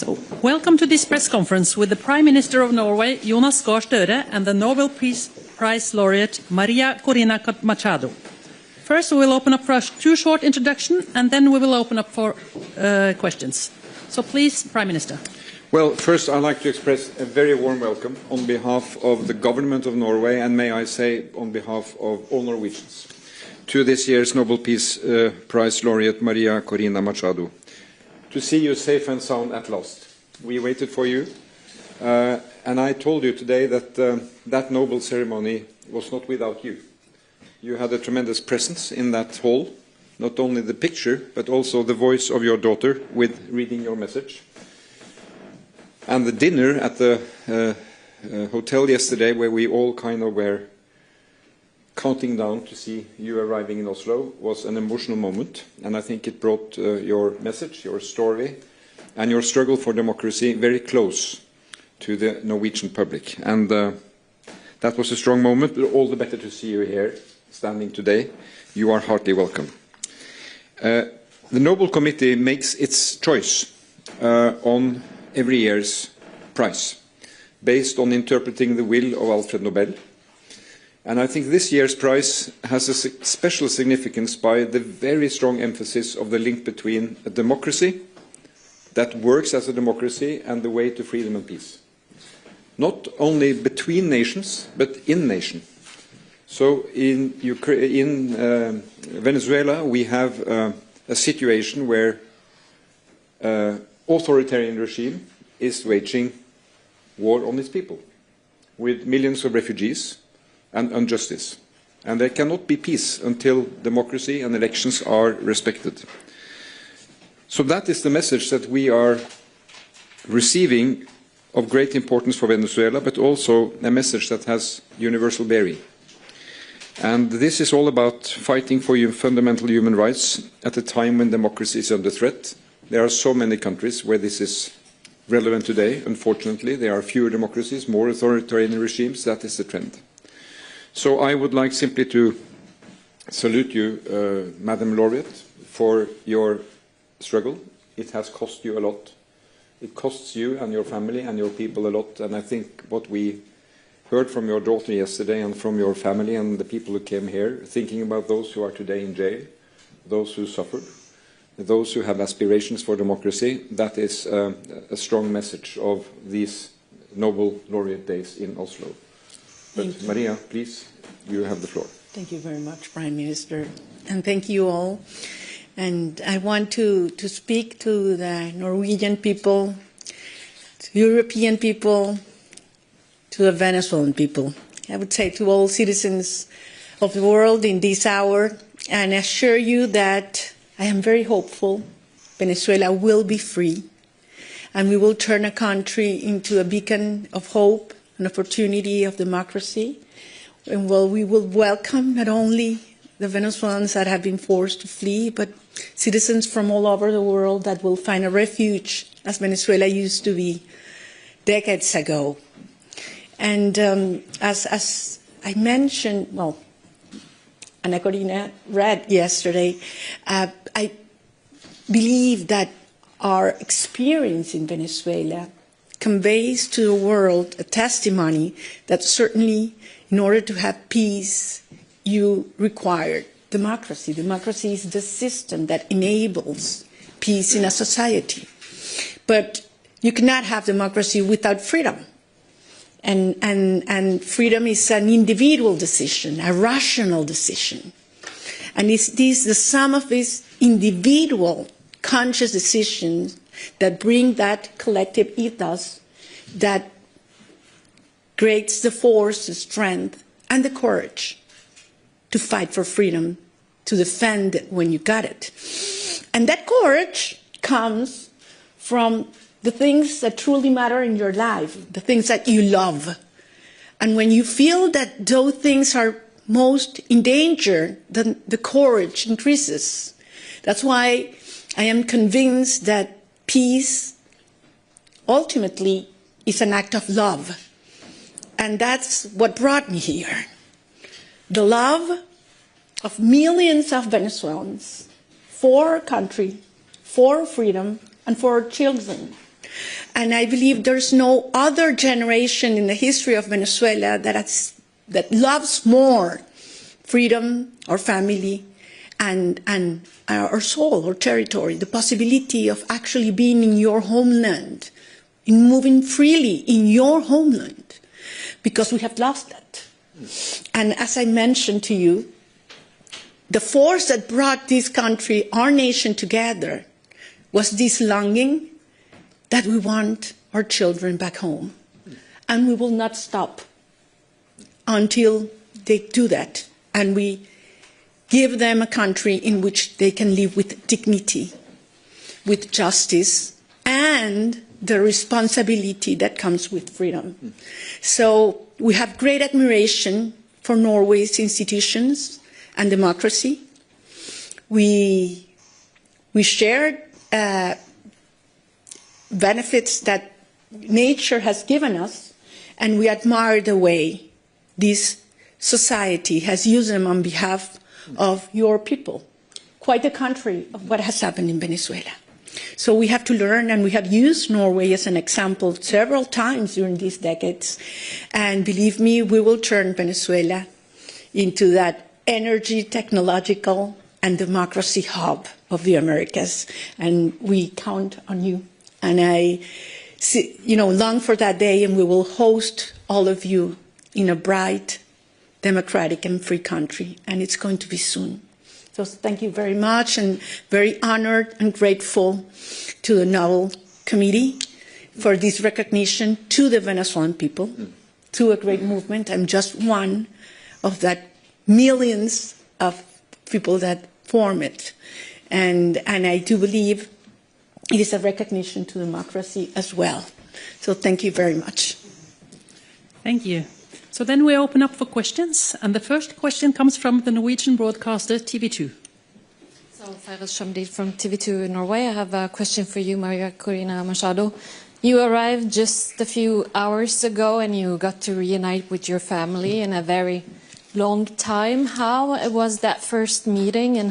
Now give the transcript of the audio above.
So, welcome to this press conference with the Prime Minister of Norway, Jonas Gahr Støre, and the Nobel Peace Prize laureate, Maria Corina Machado. First, we will open up for a short introduction, and then we will open up for questions. So, please, Prime Minister. Well, first, I'd like to express a very warm welcome on behalf of the government of Norway, and may I say, on behalf of all Norwegians, to this year's Nobel Peace Prize laureate, Maria Corina Machado. To see you safe and sound at last. We waited for you, and I told you today that that Nobel ceremony was not without you. You had a tremendous presence in that hall, not only the picture, but also the voice of your daughter with reading your message. And the dinner at the hotel yesterday, where we all kind of were counting down to see you arriving in Oslo, was an emotional moment, and I think it brought your message, your story, and your struggle for democracy very close to the Norwegian public. And that was a strong moment, but all the better to see you here, standing today. You are heartily welcome. The Nobel Committee makes its choice on every year's prize, based on interpreting the will of Alfred Nobel. And I think this year's prize has a special significance by the very strong emphasis of the link between a democracy that works as a democracy and the way to freedom and peace. Not only between nations, but in nations. So in Venezuela, we have a situation where authoritarian regime is waging war on its people, with millions of refugees and injustice. And there cannot be peace until democracy and elections are respected. So that is the message that we are receiving of great importance for Venezuela, but also a message that has universal bearing. And this is all about fighting for fundamental human rights at a time when democracy is under threat. There are so many countries where this is relevant today. Unfortunately, there are fewer democracies, more authoritarian regimes. That is the trend. So I would like simply to salute you, Madam Laureate, for your struggle. It has cost you a lot. It costs you and your family and your people a lot. And I think what we heard from your daughter yesterday and from your family and the people who came here, thinking about those who are today in jail, those who suffered, those who have aspirations for democracy, that is a strong message of these Nobel Laureate days in Oslo. But Maria, please, you have the floor. Thank you very much, Prime Minister, and thank you all. And I want to speak to the Norwegian people, to European people, to the Venezuelan people. I would say to all citizens of the world in this hour, and assure you that I am very hopeful Venezuela will be free, and we will turn a country into a beacon of hope, an opportunity of democracy, and we will welcome not only the Venezuelans that have been forced to flee, but citizens from all over the world that will find a refuge, as Venezuela used to be decades ago. And as I mentioned, well, Maria Corina read yesterday, I believe that our experience in Venezuela conveys to the world a testimony that certainly in order to have peace, you require democracy. Democracy is the system that enables peace in a society. But you cannot have democracy without freedom. And freedom is an individual decision, a rational decision. And it's the sum of these individual conscious decisions that bring that collective ethos that creates the force, the strength, and the courage to fight for freedom, to defend it when you got it. And that courage comes from the things that truly matter in your life, the things that you love. And when you feel that those things are most in danger, then the courage increases. That's why I am convinced that peace ultimately is an act of love. And that's what brought me here. The love of millions of Venezuelans for our country, for freedom, and for our children. And I believe there's no other generation in the history of Venezuela that loves more freedom, our family, and our soul, our territory, the possibility of actually being in your homeland, in moving freely in your homeland, because we have lost that. And as I mentioned to you, the force that brought this country, our nation, together was this longing that we want our children back home. And we will not stop until they do that. And we give them a country in which they can live with dignity, with justice, and the responsibility that comes with freedom. So we have great admiration for Norway's institutions and democracy. We shared benefits that nature has given us, and we admire the way this society has used them on behalf of your people. Quite the contrary of what has happened in Venezuela. So we have to learn, and we have used Norway as an example several times during these decades. And believe me, we will turn Venezuela into that energy, technological, and democracy hub of the Americas. And we count on you. And I long for that day, and we will host all of you in a bright, democratic, and free country. And it's going to be soon. So thank you very much, and very honored and grateful to the Nobel Committee for this recognition to the Venezuelan people, to a great movement. I'm just one of that millions of people that form it. And I do believe it is a recognition to democracy as well. So thank you very much. Thank you. So then we open up for questions, and the first question comes from the Norwegian broadcaster TV2. So, Fares Shamdid from TV2 Norway. I have a question for you, Maria Corina Machado. You arrived just a few hours ago, and you got to reunite with your family in a very long time. How was that first meeting, and